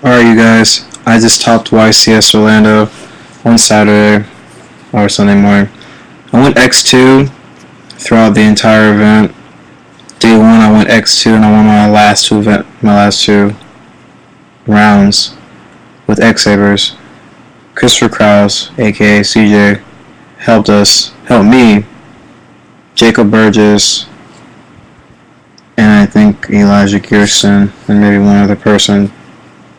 Alright, you guys, I just topped YCS Orlando on Saturday or Sunday morning. I went X2 throughout the entire event. Day 1 I went X2 and I won my last two rounds with X sabers. Christopher Krause, aka CJ, helped me, Jacob Burgess, and I think Elijah Gearson, and maybe one other person.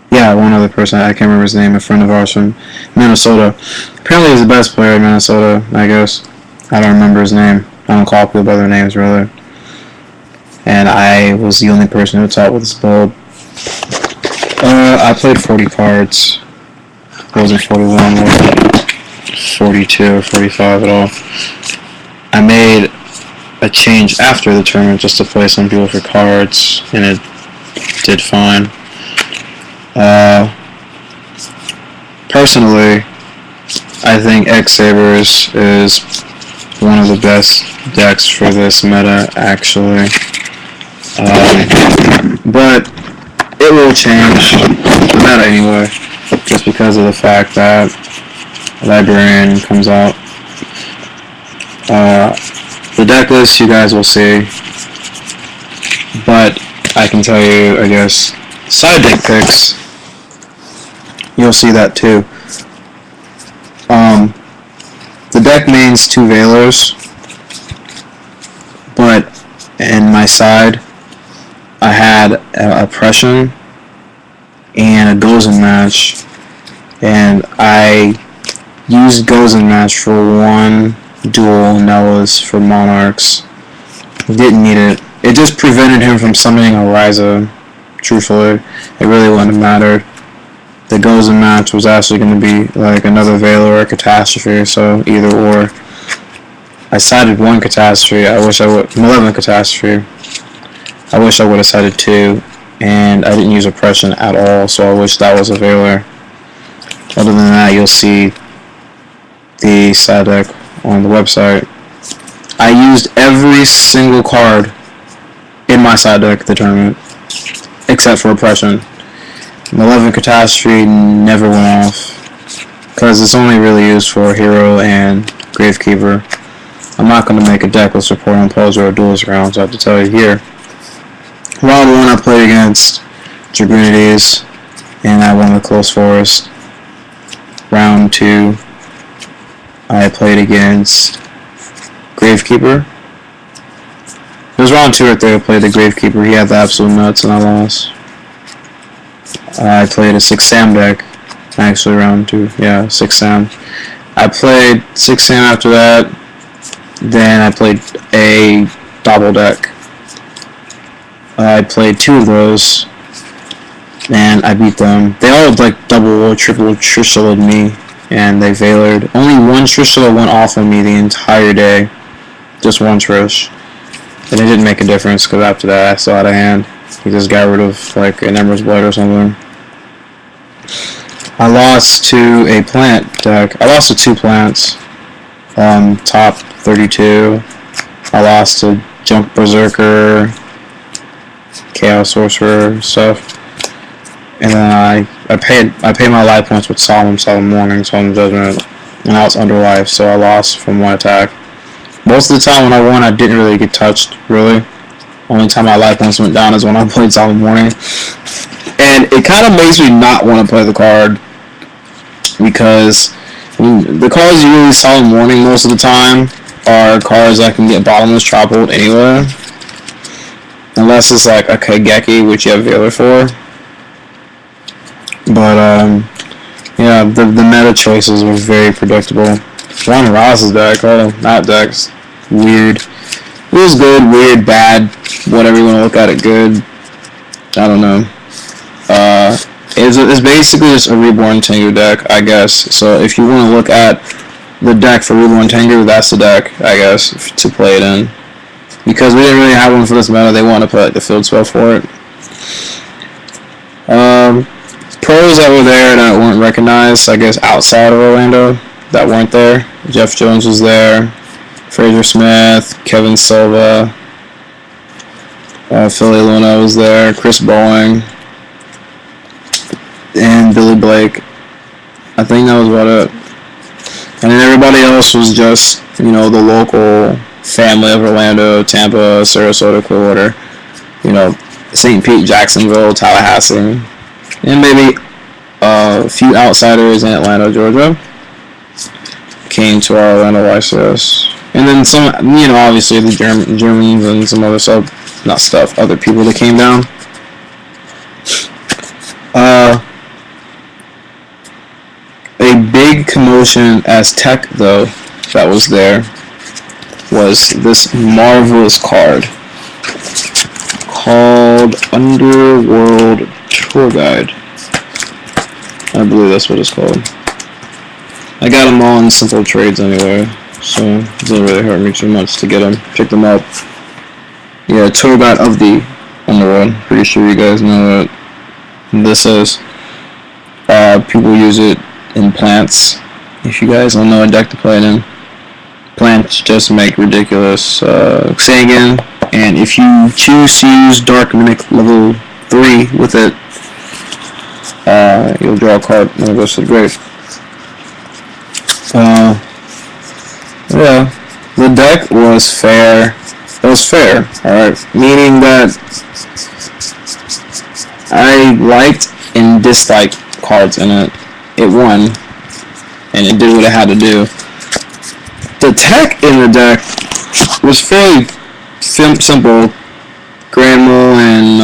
Yeah, one other person, I can't remember his name, a friend of ours from Minnesota. Apparently he's the best player in Minnesota, I guess. I don't remember his name. I don't call people by their names, really. And I was the only person who taught with this build. I played 40 cards. It wasn't 41, it wasn't 42 or 45 at all. I made a change after the tournament just to play some people for cards, and it did fine. Personally, I think X Sabers is one of the best decks for this meta, actually. But it will change the meta anyway, just because of the fact that Librarian comes out. The deck list you guys will see, but I can tell you, I guess, side deck picks, you'll see that too. The deck mains 2 Veilers, but in my side, I had Oppression and a Gozen match, and I used Gozen match for one duel, and that was for Monarchs. Didn't need it. It just prevented him from summoning a Ryza. Truthfully, it really wouldn't have mattered. The Gozen match was actually going to be like another Veiler or a Catastrophe, so either or. I sided 1 Catastrophe. I wish I would. 11 Catastrophe. I wish I would have sided 2, and I didn't use Oppression at all, so I wish that was a Veiler. Other than that, you'll see the side deck on the website. I used every single card in my side deck at the tournament, except for Oppression. 11 Catastrophe never went off, because it's only really used for Hero and Gravekeeper. I'm not going to make a deck with support on Pulse or Duelist rounds, I have to tell you here. Round 1 I played against Dragoonides, and I won the Close Forest. Round 2 I played against Gravekeeper. It was round 2 right there I played the Gravekeeper. He had the absolute nuts and I lost. I played a 6 Sam deck. Actually round 2. Yeah, 6 Sam. I played 6 Sam after that. Then I played a double deck. I played 2 of those, and I beat them. They all like double or triple Trishula'd me, and they Veilered. Only 1 Trishula went off on me the entire day. Just 1 Trish. And it didn't make a difference, because after that I still had a hand. He just got rid of like an Emerald's Blade or something. I lost to a plant deck. I lost to 2 plants. Top 32. I lost to Junk Berserker, Chaos Sorcerer stuff, and then I paid my life points with Solemn Warning, Solemn Judgment, and I was under life, so I lost from 1 attack. Most of the time when I won, I didn't really get touched, really. Only time my life points went down is when I played Solemn Warning, and it kind of makes me not want to play the card, because the cards you use Solemn Warning most of the time are cards that can get bottomless trampled anyway. Unless it's like a Kageki, which you have Veiler for. But, yeah, the meta choices were very predictable. Ron Ross's deck, that deck's weird. It was good, weird, bad, whatever you want to look at it, good. I don't know. It's basically just a Reborn Tengu deck, I guess. So if you want to look at the deck for Reborn Tengu, that's the deck, I guess, to play it in. Because we didn't really have one for this meta, they wanted to put the field spell for it. Pros that were there that weren't recognized, I guess, outside of Orlando, that weren't there. Jeff Jones was there. Fraser Smith, Kevin Silva, Philly Luna was there, Chris Boeing. Billy Blake. I think that was about it. And then everybody else was just, you know, the local family of Orlando, Tampa, Sarasota, Clearwater, you know, St. Pete, Jacksonville, Tallahassee, and maybe a few outsiders in Atlanta, Georgia came to our Orlando YCS. And then some, you know, obviously the Germans and some other stuff, not stuff, other people that came down. A big commotion as tech, though, that was there was this marvelous card called Underworld Tour Guide. I believe that's what it's called. I got them all in simple trades anyway, so it didn't really hurt me too much to get them, pick them up. Yeah, Tour Guide of the Underworld. Pretty sure you guys know what this is. People use it in plants. If you guys don't know a deck to play it in, plants just make ridiculous Xangan, and if you choose to use Dark Mimic level 3 with it, you'll draw a card when it goes to the grave. Yeah, the deck was fair. It was fair, alright, meaning that I liked and disliked cards in it. It won, and it did what it had to do. The tech in the deck was fairly simple. Granmo and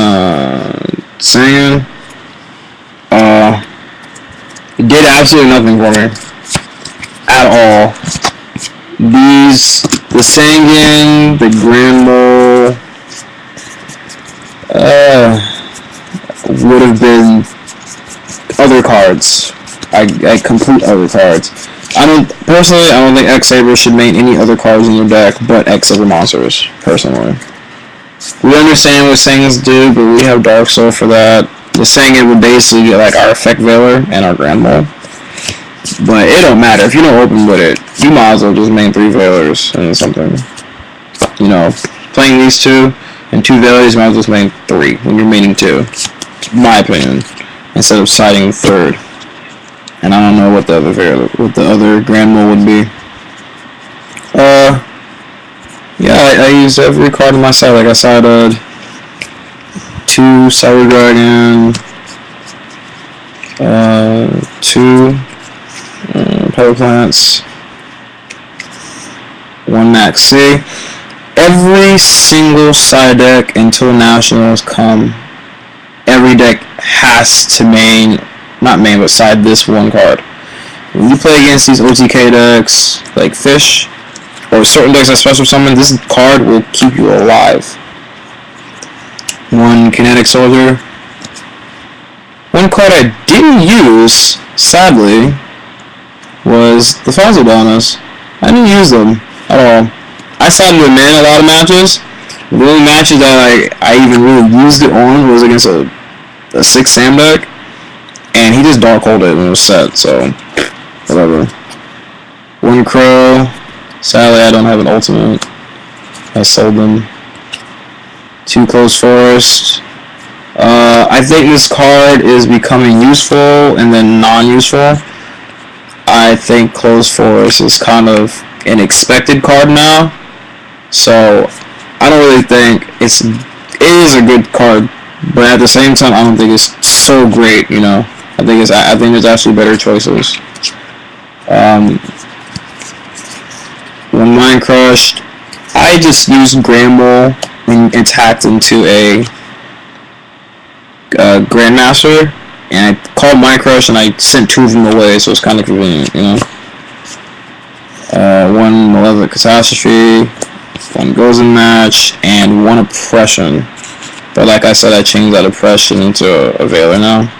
Sangin did absolutely nothing for me at all. The Sangin, the Granmo, would have been other cards. I complete other cards. I don't think X-Saber should main any other cards in your deck but X-Saber monsters, personally. We understand what Sangins do, but we have Dark Soul for that. The Sangin would basically be like our Effect Veiler and our Grand Mole. But it don't matter. If you don't open with it, you might as well just main 3 Veilers and something. You know, playing these 2 and 2 Veilers, you might as well just main 3 when you're maining 2. In my opinion. Instead of siding 3rd. And I don't know what the other Grand Mole would be. Yeah, I used every card on my side. Like I sided 2 Cyber Dragon, 2 Power Plants, 1 Max C. Every single side deck until Nationals come, every deck has to but side this one card. When you play against these OTK decks, like Fish, or certain decks that special summon, this card will keep you alive. 1 Kinetic Soldier. One card I didn't use, sadly, was the Fossil Bonus. I didn't use them at all. I sided with in a lot of matches. The only matches that I even really used it on was against a 6 Sam deck. And he just Dark Hold it when it was set, so whatever. 1 Crow. Sadly, I don't have an ultimate. I sold them. 2 Closed Forest. I think this card is becoming useful and then non-useful. I think Closed Forest is kind of an expected card now. So I don't really think it is a good card, but at the same time, I don't think it's so great, you know. I think there's actually better choices. When mine crushed, I just used Granmole and attacked into a Grandmaster, and I called mine crush and I sent 2 of them away, so it's kind of convenient, you know. 1 Malevolent Catastrophe, 1 Gozen Match, and 1 Oppression. But like I said, I changed that Oppression into a Veiler now.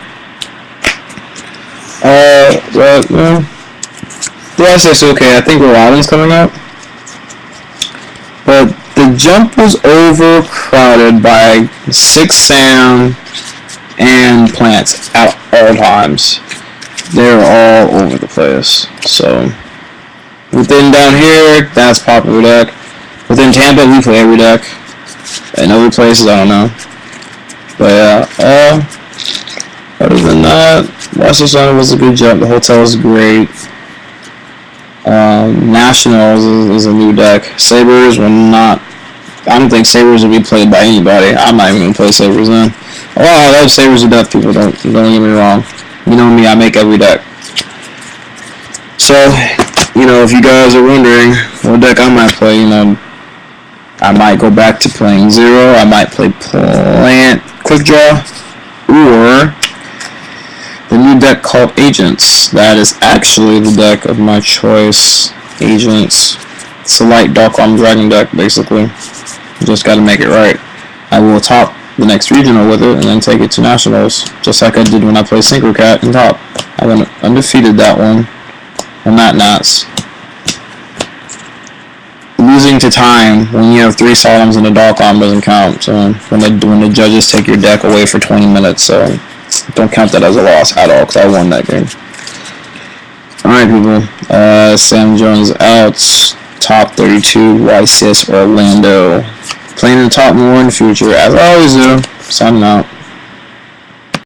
But, the YCS is okay. I think Aladdin's coming up. But the jump was overcrowded by 6 Sam and plants at all times. They're all over the place. So, within down here, that's popular deck. Within Tampa, we play every deck. In other places, I don't know. But yeah, other than that, Washington was a good jump. The hotel was great. Nationals is a new deck. Sabers will not. I don't think Sabers will be played by anybody. I'm not even gonna play Sabers then. Oh, I love Sabers to death, people. Don't get me wrong. You know me. I make every deck. So, if you guys are wondering what deck I might play, I might go back to playing Zero. I might play Plant Quick Draw, or the new deck called Agents. That is actually the deck of my choice. Agents. It's a light Dark Arm Dragon deck, basically. You just gotta make it right. I will top the next regional with it and then take it to nationals, just like I did when I played Synchrocat in top. I went undefeated that one. And not Nats. Losing to time when you have 3 Solemns and a Dark Arm doesn't count. So when the judges take your deck away for 20 minutes, so don't count that as a loss at all, because I won that game. Alright, people. Sam Jones out. Top 32, YCS Orlando. Playing in the top more in the future, as I always do. Signing out.